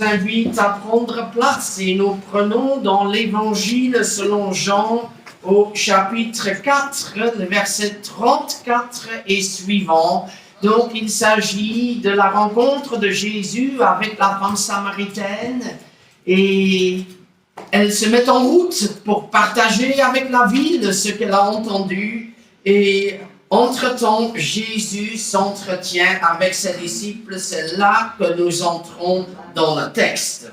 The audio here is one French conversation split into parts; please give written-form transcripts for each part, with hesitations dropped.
Invite à prendre place et nous prenons dans l'Évangile selon Jean au chapitre 4, le verset 34 et suivant. Donc il s'agit de la rencontre de Jésus avec la femme samaritaine et elle se met en route pour partager avec la ville ce qu'elle a entendu et entre-temps, Jésus s'entretient avec ses disciples. C'est là que nous entrons dans le texte.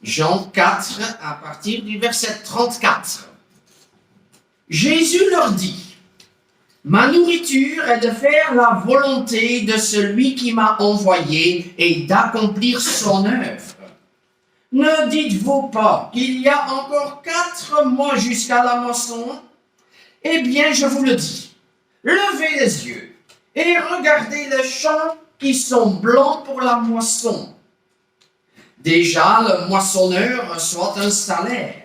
Jean 4, à partir du verset 34. Jésus leur dit, « Ma nourriture est de faire la volonté de celui qui m'a envoyé et d'accomplir son œuvre. Ne dites-vous pas qu'il y a encore 4 mois jusqu'à la moisson ? Eh bien, je vous le dis, levez les yeux et regardez les champs qui sont blancs pour la moisson. Déjà, le moissonneur reçoit un salaire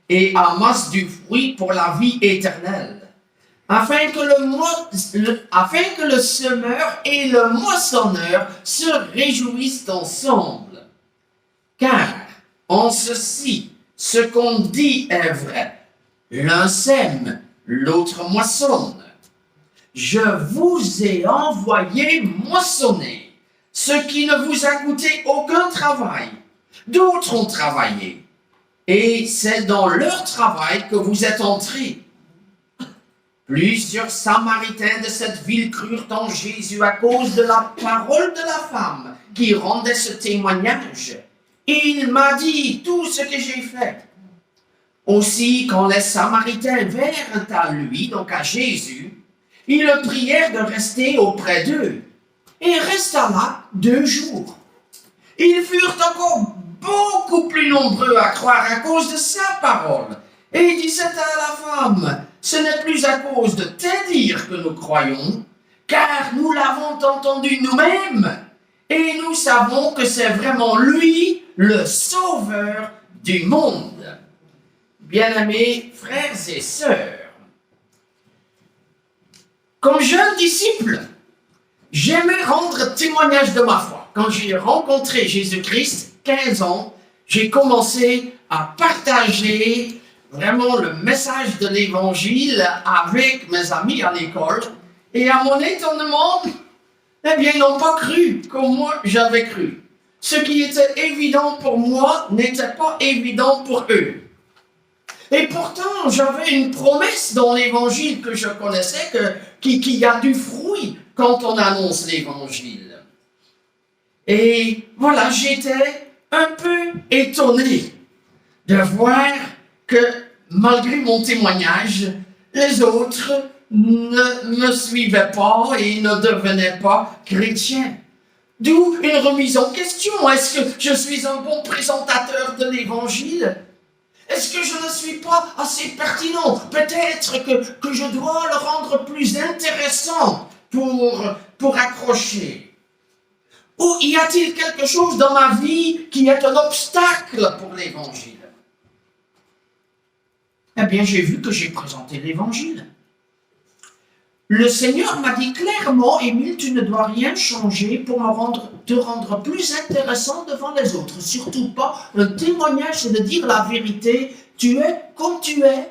et amasse du fruit pour la vie éternelle, afin que le semeur et le moissonneur se réjouissent ensemble. Car, en ceci, ce qu'on dit est vrai. L'un sème, l'autre moissonne. Je vous ai envoyé moissonner ce qui ne vous a coûté aucun travail. D'autres ont travaillé, et c'est dans leur travail que vous êtes entrés. Plusieurs Samaritains de cette ville crurent en Jésus à cause de la parole de la femme qui rendait ce témoignage. Il m'a dit tout ce que j'ai fait. Aussi, quand les Samaritains vinrent à lui, donc à Jésus, ils le prièrent de rester auprès d'eux. Et resta là 2 jours. Ils furent encore beaucoup plus nombreux à croire à cause de sa parole. Et il disait à la femme, « Ce n'est plus à cause de tes dires que nous croyons, car nous l'avons entendu nous-mêmes, et nous savons que c'est vraiment lui, le Sauveur du monde. » Bien-aimés frères et sœurs, comme jeune disciple, j'aimais rendre témoignage de ma foi. Quand j'ai rencontré Jésus-Christ, 15 ans, j'ai commencé à partager vraiment le message de l'Évangile avec mes amis à l'école. Et à mon étonnement, eh bien, ils n'ont pas cru comme moi j'avais cru. Ce qui était évident pour moi n'était pas évident pour eux. Et pourtant, j'avais une promesse dans l'Évangile que je connaissais, qu'il y a du fruit quand on annonce l'Évangile. Et voilà, j'étais un peu étonné de voir que malgré mon témoignage, les autres ne me suivaient pas et ne devenaient pas chrétiens. D'où une remise en question. Est-ce que je suis un bon présentateur de l'Évangile ? Est-ce que je ne suis pas assez pertinent? Peut-être que je dois le rendre plus intéressant pour accrocher. Ou y a-t-il quelque chose dans ma vie qui est un obstacle pour l'Évangile? Eh bien, j'ai vu que j'ai présenté l'Évangile. Le Seigneur m'a dit clairement, Émile, tu ne dois rien changer pour te rendre plus intéressant devant les autres. Surtout pas, le témoignage, c'est de dire la vérité. Tu es comme tu es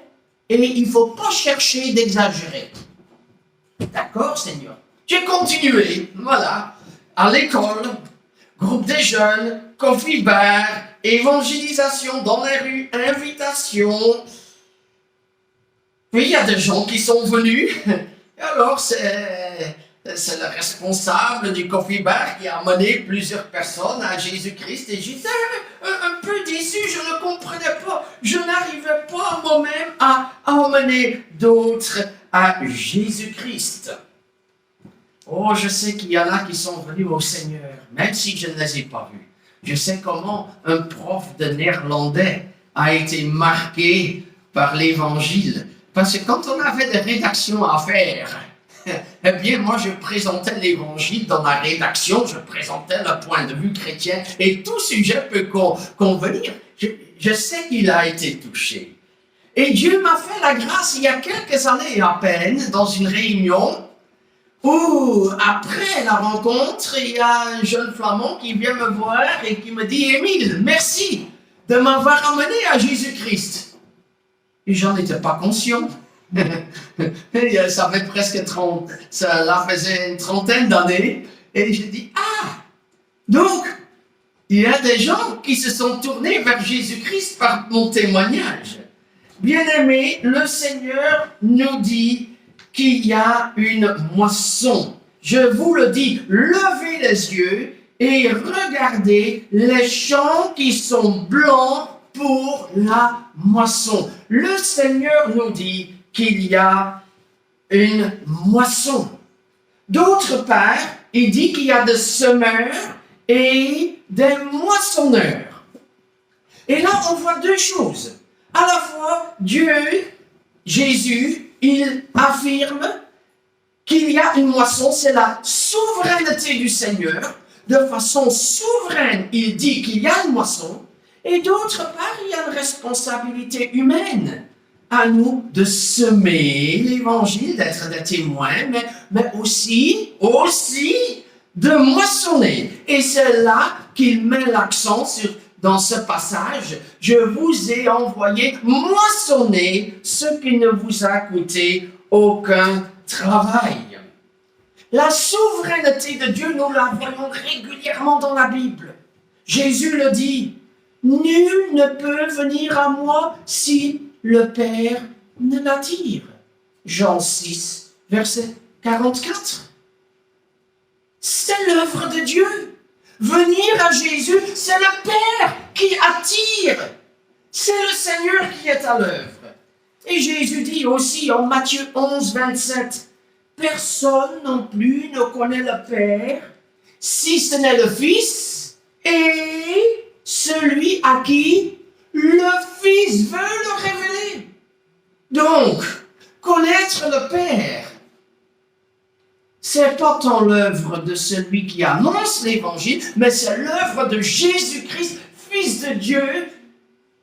et il ne faut pas chercher d'exagérer. D'accord, Seigneur? J'ai continué, voilà, à l'école, groupe des jeunes, coffee bar, évangélisation dans les rues, invitation. Puis il y a des gens qui sont venus. Et alors, c'est le responsable du coffee bar qui a amené plusieurs personnes à Jésus-Christ. Et j'étais un peu déçu, je ne comprenais pas. Je n'arrivais pas moi-même à emmener d'autres à Jésus-Christ. Oh, je sais qu'il y en a qui sont venus au Seigneur, même si je ne les ai pas vus. Je sais comment un prof de néerlandais a été marqué par l'Évangile. Parce que quand on avait des rédactions à faire, eh bien, moi, je présentais l'Évangile dans la rédaction, je présentais le point de vue chrétien, et tout sujet peut convenir. Je sais qu'il a été touché. Et Dieu m'a fait la grâce, il y a quelques années à peine, dans une réunion, où, après la rencontre, il y a un jeune flamand qui vient me voir et qui me dit « Émile, merci de m'avoir amené à Jésus-Christ. » Et j'en étais pas conscient. Ça fait presque 30, ça faisait une trentaine d'années. Et je dis « Ah, donc, il y a des gens qui se sont tournés vers Jésus-Christ par mon témoignage. » Bien-aimés, le Seigneur nous dit qu'il y a une moisson. Je vous le dis, levez les yeux et regardez les champs qui sont blancs pour la moisson. Le Seigneur nous dit qu'il y a une moisson. D'autre part, il dit qu'il y a des semeurs et des moissonneurs. Et là, on voit deux choses. À la fois, Dieu, Jésus, il affirme qu'il y a une moisson, c'est la souveraineté du Seigneur. De façon souveraine, il dit qu'il y a une moisson. Et d'autre part, il y a une responsabilité humaine à nous de semer l'évangile, d'être des témoins, mais aussi de moissonner. Et c'est là qu'il met l'accent dans ce passage. Je vous ai envoyé moissonner ce qui ne vous a coûté aucun travail. La souveraineté de Dieu, nous la voyons régulièrement dans la Bible. Jésus le dit, « Nul ne peut venir à moi si le Père ne l'attire. » Jean 6, verset 44. C'est l'œuvre de Dieu. Venir à Jésus, c'est le Père qui attire. C'est le Seigneur qui est à l'œuvre. Et Jésus dit aussi en Matthieu 11, 27, « Personne non plus ne connaît le Père, si ce n'est le Fils et celui à qui le Fils veut le révéler. » Donc, connaître le Père, c'est pas tant l'œuvre de celui qui annonce l'Évangile, mais c'est l'œuvre de Jésus-Christ, Fils de Dieu,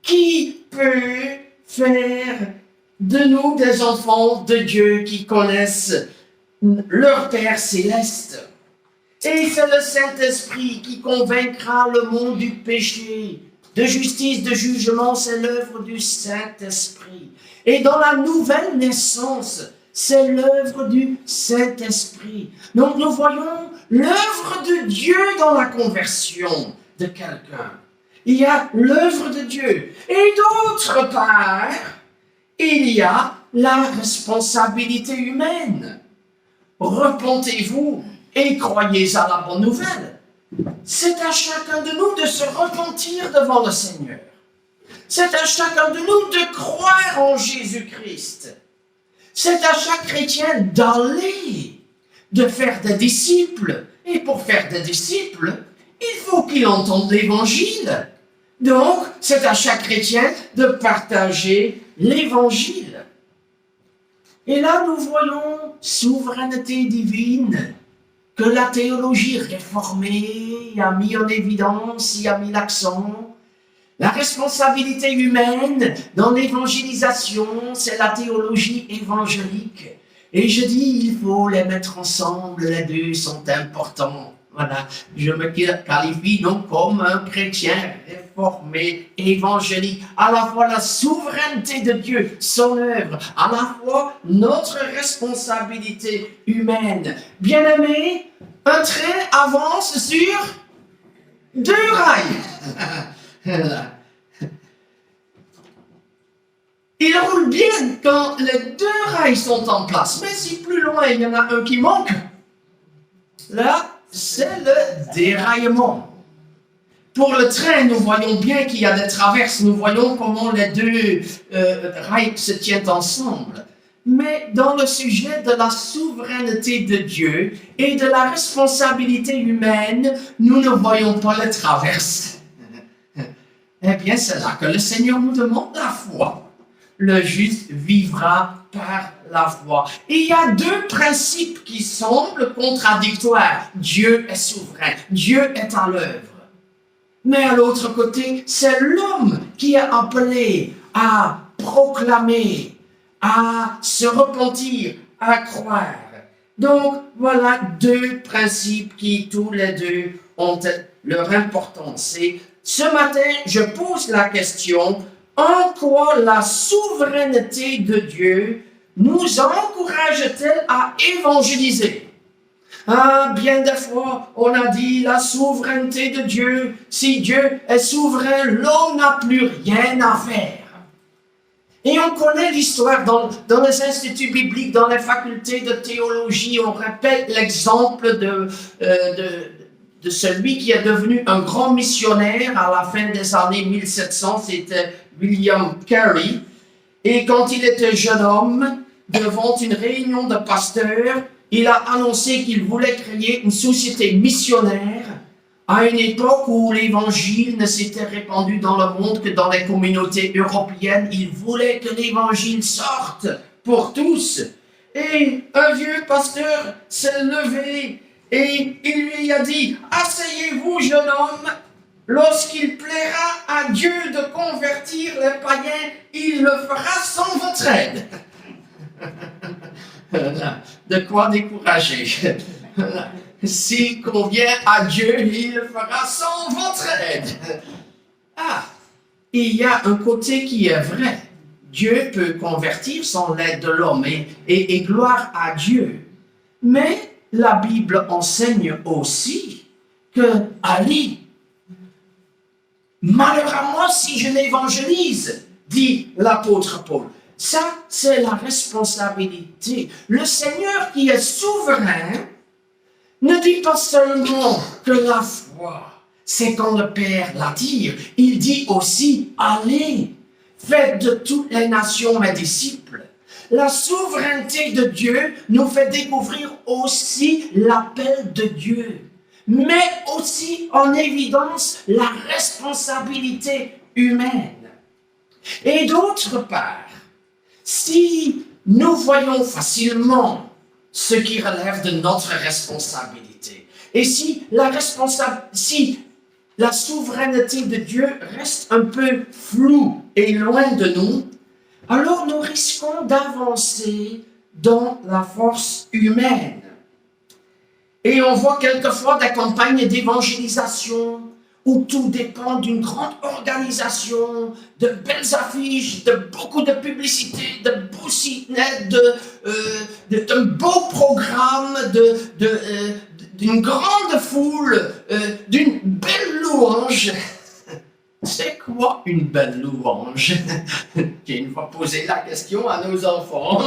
qui peut faire de nous des enfants de Dieu qui connaissent leur Père céleste. Et c'est le Saint-Esprit qui convaincra le monde du péché, de justice, de jugement, c'est l'œuvre du Saint-Esprit. Et dans la nouvelle naissance, c'est l'œuvre du Saint-Esprit. Donc nous voyons l'œuvre de Dieu dans la conversion de quelqu'un. Il y a l'œuvre de Dieu. Et d'autre part, il y a la responsabilité humaine. Repentez-vous et croyez à la bonne nouvelle. C'est à chacun de nous de se repentir devant le Seigneur. C'est à chacun de nous de croire en Jésus-Christ. C'est à chaque chrétien d'aller, de faire des disciples. Et pour faire des disciples, il faut qu'il entende l'Évangile. Donc, c'est à chaque chrétien de partager l'Évangile. Et là, nous voyons souveraineté divine que la théologie réformée a mis en évidence, y a mis l'accent. La responsabilité humaine dans l'évangélisation, c'est la théologie évangélique. Et je dis, il faut les mettre ensemble, les deux sont importants. Voilà, je me qualifie donc comme un chrétien réformé, évangélique. À la fois la souveraineté de Dieu, son œuvre, à la fois notre responsabilité humaine. Bien-aimés, un train avance sur deux rails. Il roule bien quand les deux rails sont en place. Mais si plus loin il y en a un qui manque, là, c'est le déraillement. Pour le train, nous voyons bien qu'il y a des traverses, nous voyons comment les deux rails se tiennent ensemble. Mais dans le sujet de la souveraineté de Dieu et de la responsabilité humaine, nous ne voyons pas les traverses. Eh bien, c'est là que le Seigneur nous demande la foi. Le juste vivra par la foi. Et il y a deux principes qui semblent contradictoires. Dieu est souverain, Dieu est à l'œuvre. Mais à l'autre côté, c'est l'homme qui est appelé à proclamer, à se repentir, à croire. Donc, voilà deux principes qui, tous les deux, ont leur importance. Et ce matin, je pose la question, en quoi la souveraineté de Dieu nous encourage-t-elle à évangéliser? Ah, bien des fois, on a dit la souveraineté de Dieu. Si Dieu est souverain, l'homme n'a plus rien à faire. Et on connaît l'histoire dans les instituts bibliques, dans les facultés de théologie. On répète l'exemple de celui qui est devenu un grand missionnaire à la fin des années 1700. C'était William Carey. Et quand il était jeune homme, devant une réunion de pasteurs, il a annoncé qu'il voulait créer une société missionnaire à une époque où l'évangile ne s'était répandu dans le monde que dans les communautés européennes. Il voulait que l'évangile sorte pour tous. Et un vieux pasteur s'est levé et il lui a dit, « Asseyez-vous, jeune homme, lorsqu'il plaira à Dieu de convertir les païens, il le fera sans votre aide. » De quoi décourager. S'il convient à Dieu, il le fera sans votre aide. Ah, il y a un côté qui est vrai. Dieu peut convertir sans l'aide de l'homme et gloire à Dieu. Mais la Bible enseigne aussi que, allez, malheur à moi si je l'évangélise, dit l'apôtre Paul. Ça, c'est la responsabilité. Le Seigneur qui est souverain ne dit pas seulement que la foi, c'est quand le Père l'attire. Il dit aussi, allez, faites de toutes les nations mes disciples. La souveraineté de Dieu nous fait découvrir aussi l'appel de Dieu, mais aussi en évidence la responsabilité humaine. Et d'autre part, si nous voyons facilement ce qui relève de notre responsabilité, et si la souveraineté de Dieu reste un peu floue et loin de nous, alors nous risquons d'avancer dans la force humaine. Et on voit quelquefois des campagnes d'évangélisation où tout dépend d'une grande organisation, de belles affiches, de beaucoup de publicité, de beaux sites nets, d'un beau programme, d'une grande foule, d'une belle louange. C'est quoi une belle louange? J'ai une fois posé la question à nos enfants.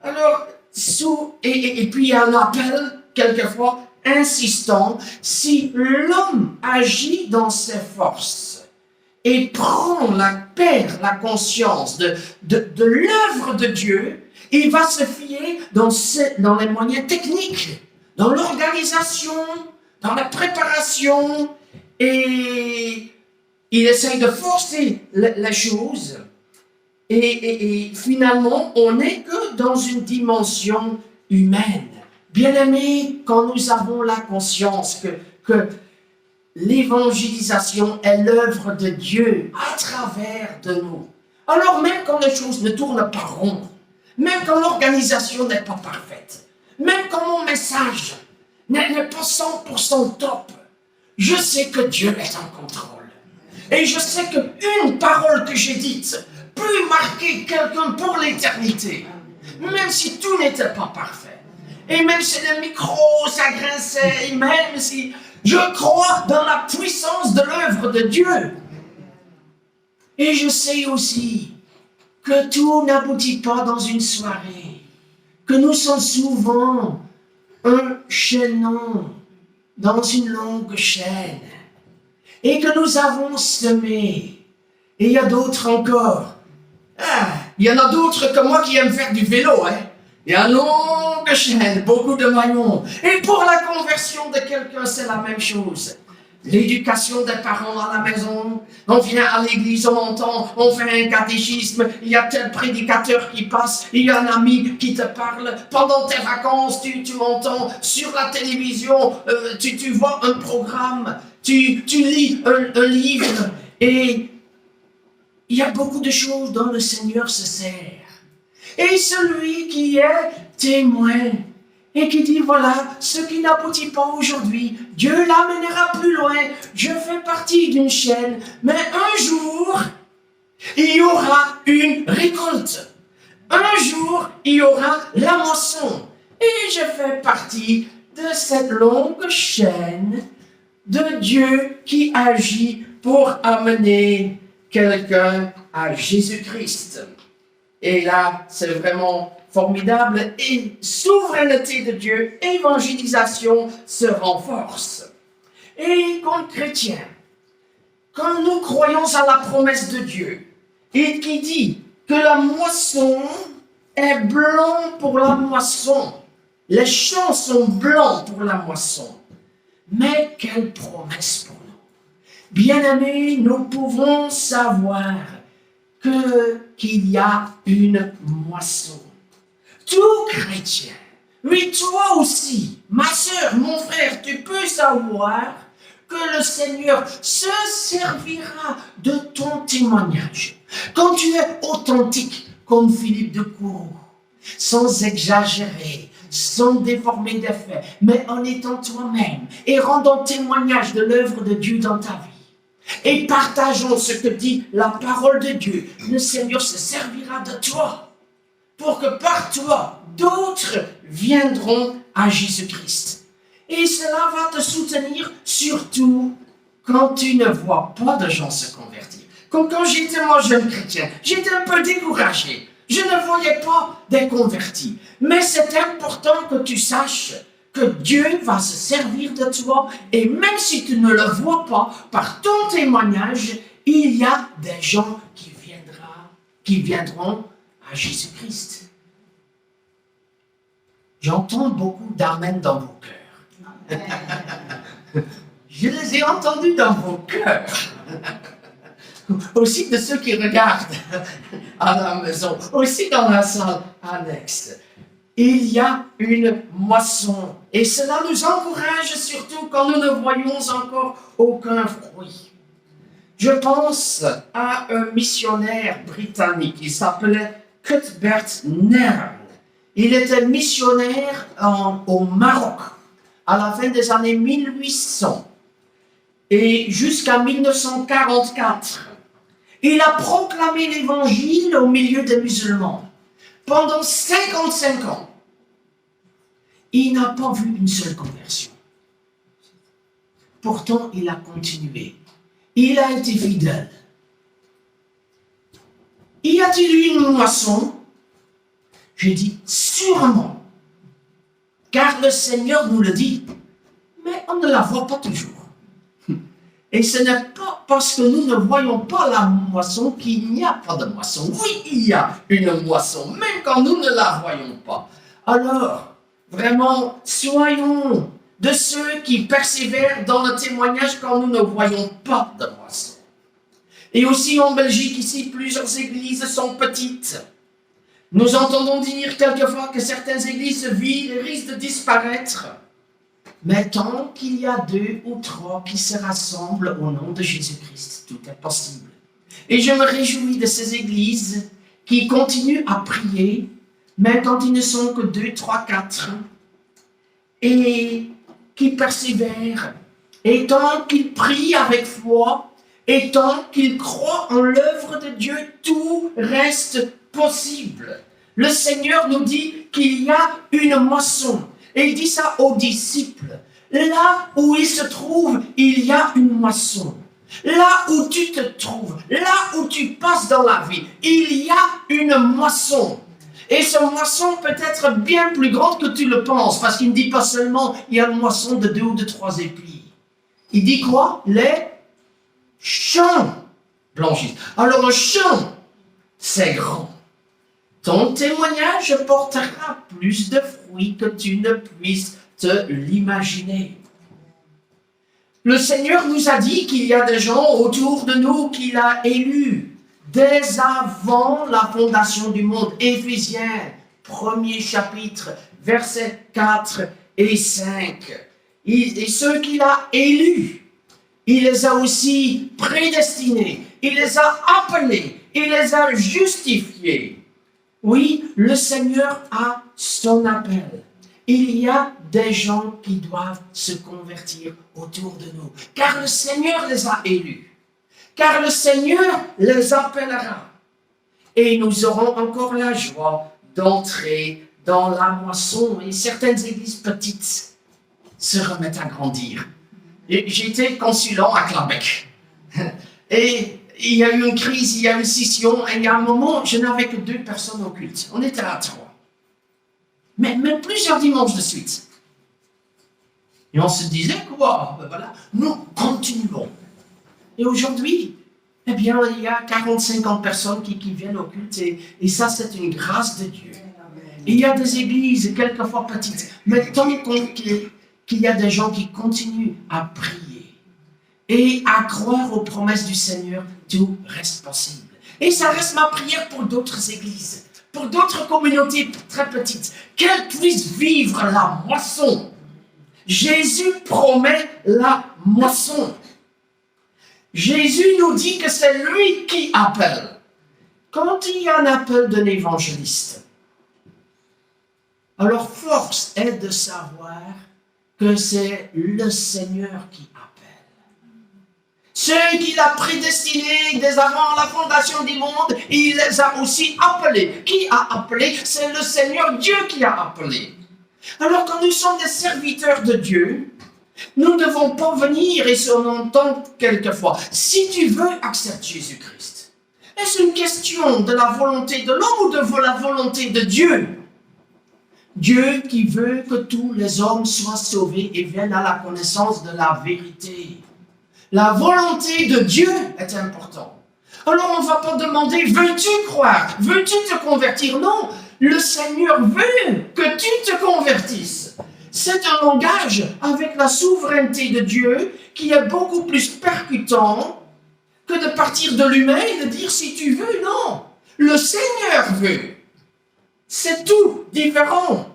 Alors, et puis il y a un appel, quelquefois, insistant, si l'homme agit dans ses forces et perd la conscience de l'œuvre de Dieu, il va se fier dans les moyens techniques, dans l'organisation, dans la préparation, et il essaye de forcer les choses. Et finalement, on n'est que dans une dimension humaine. Bien-aimés, quand nous avons la conscience que l'évangélisation est l'œuvre de Dieu à travers de nous, alors même quand les choses ne tournent pas rond, même quand l'organisation n'est pas parfaite, même quand mon message n'est pas 100% top, je sais que Dieu est en contrôle. Et je sais qu'une parole que j'ai dite peut marquer quelqu'un pour l'éternité, même si tout n'était pas parfait. Et même si le micro, ça grinçait, et même si je crois dans la puissance de l'œuvre de Dieu. Et je sais aussi que tout n'aboutit pas dans une soirée, que nous sommes souvent un chaînon dans une longue chaîne, et que nous avons semé. Et il y a d'autres encore. Il y en a d'autres que moi qui aiment faire du vélo, hein. Il y a une longue chaîne, beaucoup de maillons. Et pour la conversion de quelqu'un, c'est la même chose. L'éducation des parents à la maison, on vient à l'église, on entend, on fait un catéchisme, il y a tel prédicateur qui passe, il y a un ami qui te parle, pendant tes vacances, tu entends sur la télévision, tu vois un programme, tu lis un livre, et il y a beaucoup de choses dont le Seigneur se sert. Et celui qui est témoin et qui dit, voilà, ce qui n'aboutit pas aujourd'hui, Dieu l'amènera plus loin. Je fais partie d'une chaîne, mais un jour, il y aura une récolte. Un jour, il y aura la moisson. Et je fais partie de cette longue chaîne de Dieu qui agit pour amener quelqu'un à Jésus-Christ. Et là, c'est vraiment formidable. Et souveraineté de Dieu, évangélisation se renforce. Et comme chrétiens, quand nous croyons à la promesse de Dieu, et qui dit que la moisson est blanc pour la moisson, les champs sont blancs pour la moisson. Mais quelle promesse pour nous! Bien-aimés, nous pouvons savoir qu'il y a une moisson. Tout chrétien, oui, toi aussi, ma sœur, mon frère, tu peux savoir que le Seigneur se servira de ton témoignage. Quand tu es authentique, comme Philippe de Courroux, sans exagérer, sans déformer des faits, mais en étant toi-même et rendant témoignage de l'œuvre de Dieu dans ta vie. Et partageons ce que dit la parole de Dieu. Le Seigneur se servira de toi pour que par toi, d'autres viendront à Jésus-Christ. Et cela va te soutenir surtout quand tu ne vois pas de gens se convertir. Comme quand j'étais moi jeune chrétien, j'étais un peu découragé. Je ne voyais pas des convertis. Mais c'est important que tu saches que Dieu va se servir de toi. Et même si tu ne le vois pas, par ton témoignage, il y a des gens qui viendront à Jésus-Christ. J'entends beaucoup d'amen dans vos cœurs. Je les ai entendus dans vos cœurs. Aussi de ceux qui regardent à la maison, aussi dans la salle annexe. Il y a une moisson. Et cela nous encourage surtout quand nous ne voyons encore aucun fruit. Je pense à un missionnaire britannique qui s'appelait Cuthbert Nairn. Il était missionnaire au Maroc à la fin des années 1800 et jusqu'à 1944. Il a proclamé l'évangile au milieu des musulmans pendant 55 ans. Il n'a pas vu une seule conversion. Pourtant, il a continué. Il a été fidèle. Y a-t-il eu une moisson? J'ai dit, sûrement. Car le Seigneur nous le dit. Mais on ne la voit pas toujours. Et ce n'est pas parce que nous ne voyons pas la moisson qu'il n'y a pas de moisson. Oui, il y a une moisson, même quand nous ne la voyons pas. Alors, vraiment, soyons de ceux qui persévèrent dans le témoignage quand nous ne voyons pas de moisson. Et aussi en Belgique, ici, plusieurs églises sont petites. Nous entendons dire quelquefois que certaines églises vides risquent de disparaître. Mais tant qu'il y a 2 ou 3 qui se rassemblent au nom de Jésus-Christ, tout est possible. Et je me réjouis de ces églises qui continuent à prier, même quand ils ne sont que 2, 3, 4, et qui persévèrent. Et tant qu'ils prient avec foi, et tant qu'ils croient en l'œuvre de Dieu, tout reste possible. Le Seigneur nous dit qu'il y a une moisson. Et il dit ça aux disciples. Là où ils se trouvent, il y a une moisson. Là où tu te trouves, là où tu passes dans la vie, il y a une moisson. Et cette moisson peut être bien plus grande que tu le penses, parce qu'il ne dit pas seulement il y a une moisson de 2 ou de 3 épis. Il dit quoi? Les champs blanchissent. Alors un champ, c'est grand. Ton témoignage portera plus de fruits que tu ne puisses te l'imaginer. Le Seigneur nous a dit qu'il y a des gens autour de nous qu'il a élus dès avant la fondation du monde. Éphésiens, 1er chapitre, versets 4 et 5. Et ceux qu'il a élus, il les a aussi prédestinés, il les a appelés, il les a justifiés. Oui, le Seigneur a son appel. Il y a des gens qui doivent se convertir autour de nous, car le Seigneur les a élus, car le Seigneur les appellera. Et nous aurons encore la joie d'entrer dans la moisson. Et certaines églises petites se remettent à grandir. J'étais consulant à Clabec. Et il y a eu une crise, il y a eu une scission. Et il y a un moment, je n'avais que 2 personnes au culte. On était à 3. Mais même plusieurs dimanches de suite. Et on se disait quoi, voilà, nous continuons. Et aujourd'hui, eh bien, il y a 40-50 personnes qui viennent au culte. Et ça, c'est une grâce de Dieu. Et il y a des églises, quelquefois petites. Mais tant qu'il y a des gens qui continuent à prier et à croire aux promesses du Seigneur, tout reste possible. Et ça reste ma prière pour d'autres églises, pour d'autres communautés très petites, qu'elles puissent vivre la moisson. Jésus promet la moisson. Jésus nous dit que c'est lui qui appelle. Quand il y a un appel d'un évangéliste, alors force est de savoir que c'est le Seigneur qui appelle. Ceux qu'il a prédestinés dès avant la fondation du monde, il les a aussi appelés. Qui a appelé? C'est le Seigneur Dieu qui a appelé. Alors quand nous sommes des serviteurs de Dieu, nous ne devons pas venir et on entend quelquefois, si tu veux, accepte Jésus-Christ. Est-ce une question de la volonté de l'homme ou de la volonté de Dieu? Dieu qui veut que tous les hommes soient sauvés et viennent à la connaissance de la vérité. La volonté de Dieu est importante. Alors on ne va pas demander, veux-tu croire? Veux-tu te convertir? Non, le Seigneur veut que tu te convertisses. C'est un langage avec la souveraineté de Dieu qui est beaucoup plus percutant que de partir de l'humain et de dire si tu veux, non. Le Seigneur veut. C'est tout différent.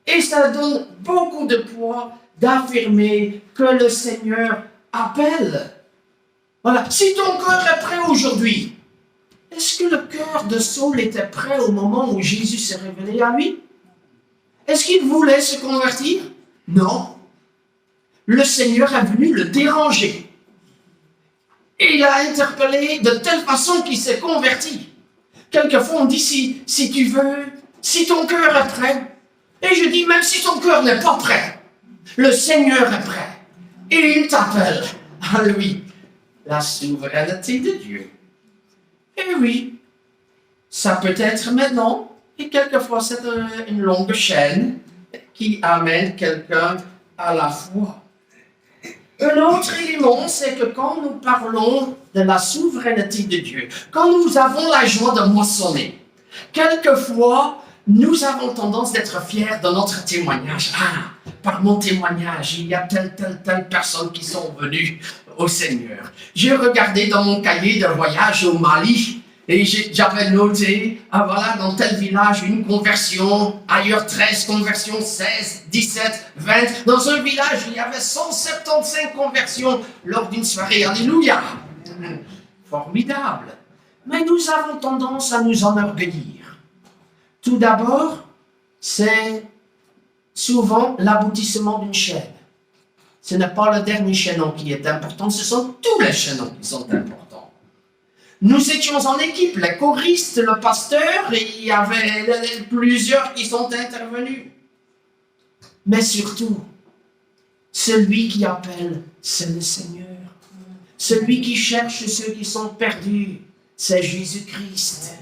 Et ça donne beaucoup de poids d'affirmer que le Seigneur appelle. Voilà. Si ton cœur est prêt aujourd'hui, est-ce que le cœur de Saul était prêt au moment où Jésus s'est révélé à lui? Est-ce qu'il voulait se convertir? Non. Le Seigneur est venu le déranger. Et il a interpellé de telle façon qu'il s'est converti. Quelquefois on dit si tu veux, si ton cœur est prêt. Et je dis même si ton cœur n'est pas prêt, le Seigneur est prêt. Et il t'appelle à lui. La souveraineté de Dieu. Et oui, ça peut être maintenant, et quelquefois c'est une longue chaîne qui amène quelqu'un à la foi. Un autre élément, c'est que quand nous parlons de la souveraineté de Dieu, quand nous avons la joie de moissonner, quelquefois, nous avons tendance d'être fiers de notre témoignage. Ah, par mon témoignage, il y a telle personne qui sont venues au Seigneur. J'ai regardé dans mon cahier de voyage au Mali et j'avais noté, ah voilà, dans tel village, une conversion, ailleurs 13 conversions, 16, 17, 20. Dans un village, il y avait 175 conversions lors d'une soirée. Alléluia! Formidable. Mais nous avons tendance à nous enorgueillir. Tout d'abord, c'est souvent l'aboutissement d'une chaîne. Ce n'est pas le dernier chaînon qui est important, ce sont tous les chaînons qui sont importants. Nous étions en équipe, les choristes, le pasteur, et il y avait plusieurs qui sont intervenus. Mais surtout, celui qui appelle, c'est le Seigneur. Celui qui cherche ceux qui sont perdus, c'est Jésus-Christ.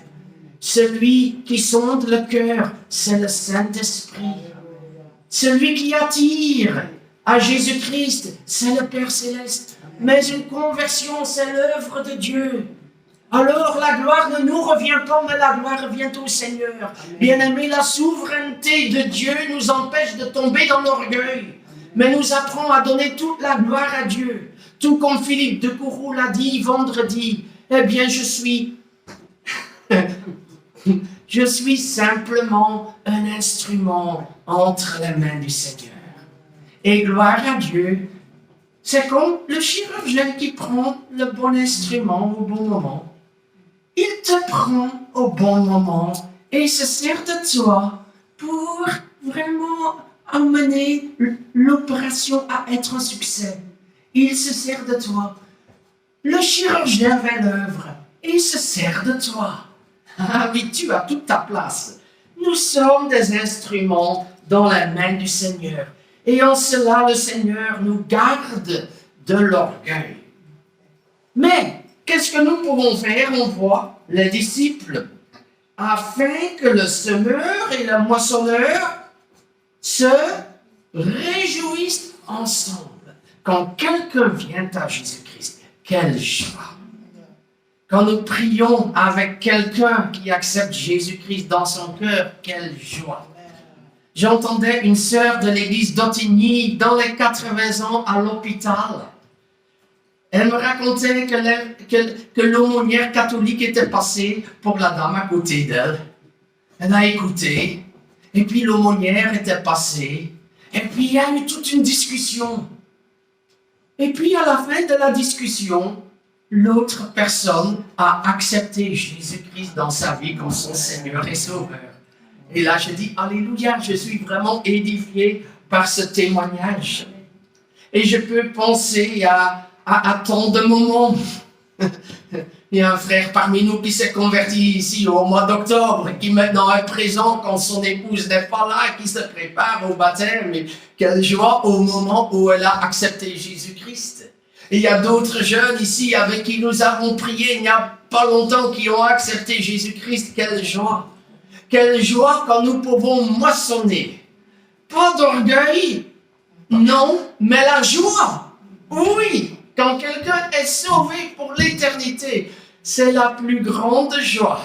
Celui qui sonde le cœur, c'est le Saint-Esprit. Celui qui attire à Jésus-Christ, c'est le Père Céleste. Mais une conversion, c'est l'œuvre de Dieu. Alors la gloire ne nous revient pas, mais la gloire revient au Seigneur. Bien-aimés, la souveraineté de Dieu nous empêche de tomber dans l'orgueil, mais nous apprend à donner toute la gloire à Dieu. Tout comme Philippe de Kourou l'a dit vendredi, eh bien je suis simplement un instrument entre les mains du Seigneur. Et gloire à Dieu, c'est comme le chirurgien qui prend le bon instrument au bon moment. Il te prend au bon moment et il se sert de toi pour vraiment amener l'opération à être un succès. Il se sert de toi. Le chirurgien va à l'œuvre et il se sert de toi. Ah oui, tu as toute ta place. Nous sommes des instruments dans la main du Seigneur. Et en cela, le Seigneur nous garde de l'orgueil. Mais, qu'est-ce que nous pouvons faire? On voit les disciples, afin que le semeur et le moissonneur se réjouissent ensemble. Quand quelqu'un vient à Jésus-Christ, quelle joie! Quand nous prions avec quelqu'un qui accepte Jésus-Christ dans son cœur, quelle joie! J'entendais une sœur de l'église d'Ottigny dans les 80 ans à l'hôpital. Elle me racontait que l'aumônière catholique était passée pour la dame à côté d'elle. Elle a écouté, et puis l'aumônière était passée, et puis il y a eu toute une discussion. Et puis à la fin de la discussion, l'autre personne a accepté Jésus-Christ dans sa vie comme son Seigneur et Sauveur. Et là, je dis, Alléluia, je suis vraiment édifié par ce témoignage. Et je peux penser à tant de moments. Il y a un frère parmi nous qui s'est converti ici au mois d'octobre, qui maintenant est présent quand son épouse n'est pas là, qui se prépare au baptême. Et quelle joie au moment où elle a accepté Jésus-Christ. Et il y a d'autres jeunes ici avec qui nous avons prié il n'y a pas longtemps qui ont accepté Jésus-Christ. Quelle joie! Quelle joie quand nous pouvons moissonner. Pas d'orgueil, non, mais la joie. Oui, quand quelqu'un est sauvé pour l'éternité, c'est la plus grande joie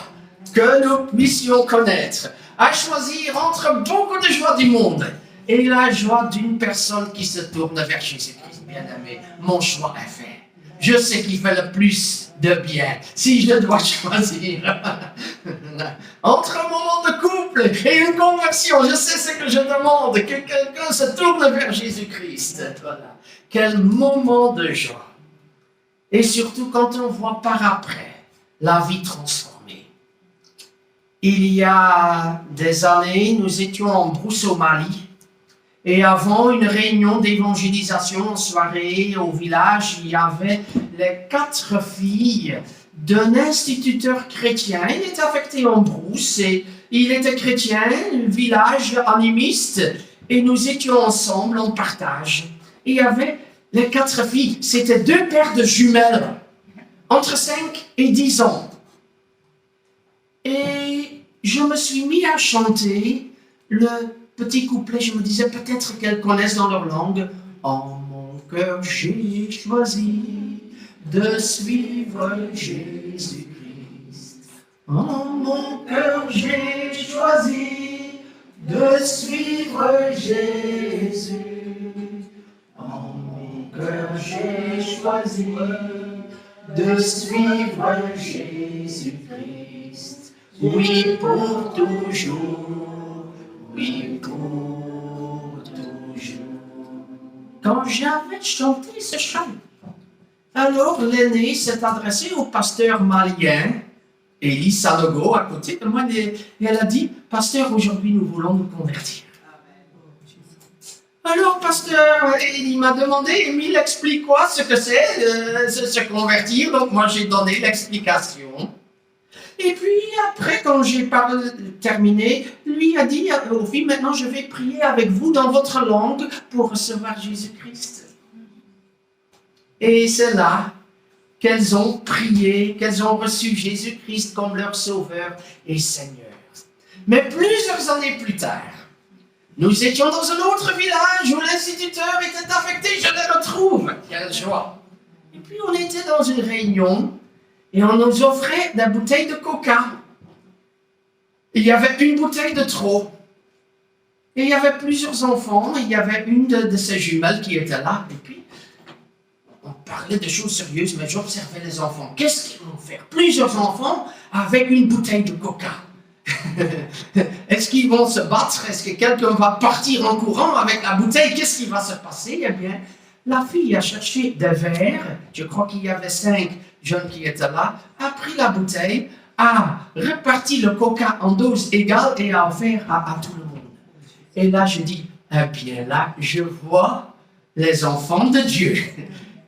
que nous puissions connaître. À choisir entre beaucoup de joies du monde et la joie d'une personne qui se tourne vers Jésus-Christ. Bien-aimé, mon choix est fait. Je sais qu'il fait le plus de bien si je dois choisir entre un moment de couple et une conversion. Je sais ce que je demande, que quelqu'un se tourne vers Jésus-Christ. Voilà. Quel moment de joie. Et surtout quand on voit par après la vie transformée. Il y a des années, nous étions en brousse au Mali. Et avant une réunion d'évangélisation en soirée au village, il y avait les 4 filles d'un instituteur chrétien. Il était affecté en brousse et il était chrétien, village animiste, et nous étions ensemble en partage. Et il y avait les 4 filles, c'était 2 paires de jumelles, entre 5 et 10 ans. Et je me suis mis à chanter le petit couplet, je me disais peut-être qu'elles connaissent dans leur langue. En mon cœur, j'ai choisi de suivre Jésus-Christ. En mon cœur, j'ai choisi de suivre Jésus. En mon cœur, j'ai choisi de suivre Jésus-Christ. Oui, pour toujours. Oui, pour toujours. Quand j'avais chanté ce chant, alors l'aîné s'est adressé au pasteur malien, Élie Sanogo, à côté de moi, et elle a dit, « Pasteur, aujourd'hui nous voulons nous convertir. » Alors, pasteur, il m'a demandé, Émile, explique quoi ce que c'est, se convertir. Donc moi j'ai donné l'explication. Et puis après, quand j'ai terminé, lui a dit aux filles, maintenant je vais prier avec vous dans votre langue pour recevoir Jésus-Christ. Et c'est là qu'elles ont prié, qu'elles ont reçu Jésus-Christ comme leur Sauveur et Seigneur. Mais plusieurs années plus tard, nous étions dans un autre village où l'instituteur était affecté, je le retrouve. Quelle joie! Et puis on était dans une réunion, et on nous offrait des bouteilles de coca. Il y avait une bouteille de trop. Et il y avait plusieurs enfants. Il y avait une de ces jumelles qui était là. Et puis, on parlait de choses sérieuses, mais j'observais les enfants. Qu'est-ce qu'ils vont faire? Plusieurs enfants avec une bouteille de coca. Est-ce qu'ils vont se battre? Est-ce que quelqu'un va partir en courant avec la bouteille? Qu'est-ce qui va se passer? Eh bien, la fille a cherché des verres. Je crois qu'il y avait 5 jeunes qui étaient là, a pris la bouteille, a réparti le coca en doses égales et a offert à tout le monde. Et là, je dis, eh bien là, je vois les enfants de Dieu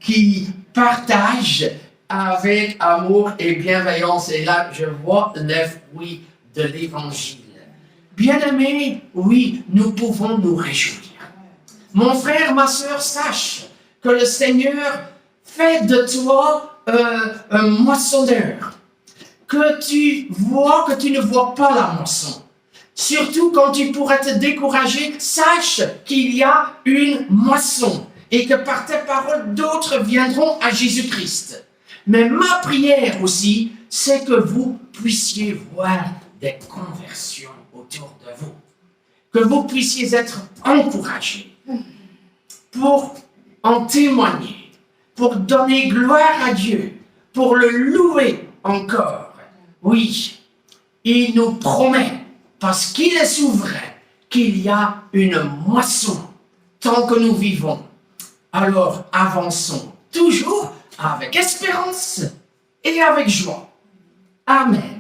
qui partagent avec amour et bienveillance. Et là, je vois les fruits de l'Évangile. Bien-aimés, oui, nous pouvons nous réjouir. Mon frère, ma sœur, sache que le Seigneur fait de toi un moissonneur. Que tu vois que tu ne vois pas la moisson. Surtout quand tu pourrais te décourager, sache qu'il y a une moisson et que par tes paroles, d'autres viendront à Jésus-Christ. Mais ma prière aussi, c'est que vous puissiez voir des conversions autour de vous. Que vous puissiez être encouragés pour en témoigner, pour donner gloire à Dieu, pour le louer encore. Oui, il nous promet, parce qu'il est souverain, qu'il y a une moisson tant que nous vivons. Alors avançons toujours avec espérance et avec joie. Amen.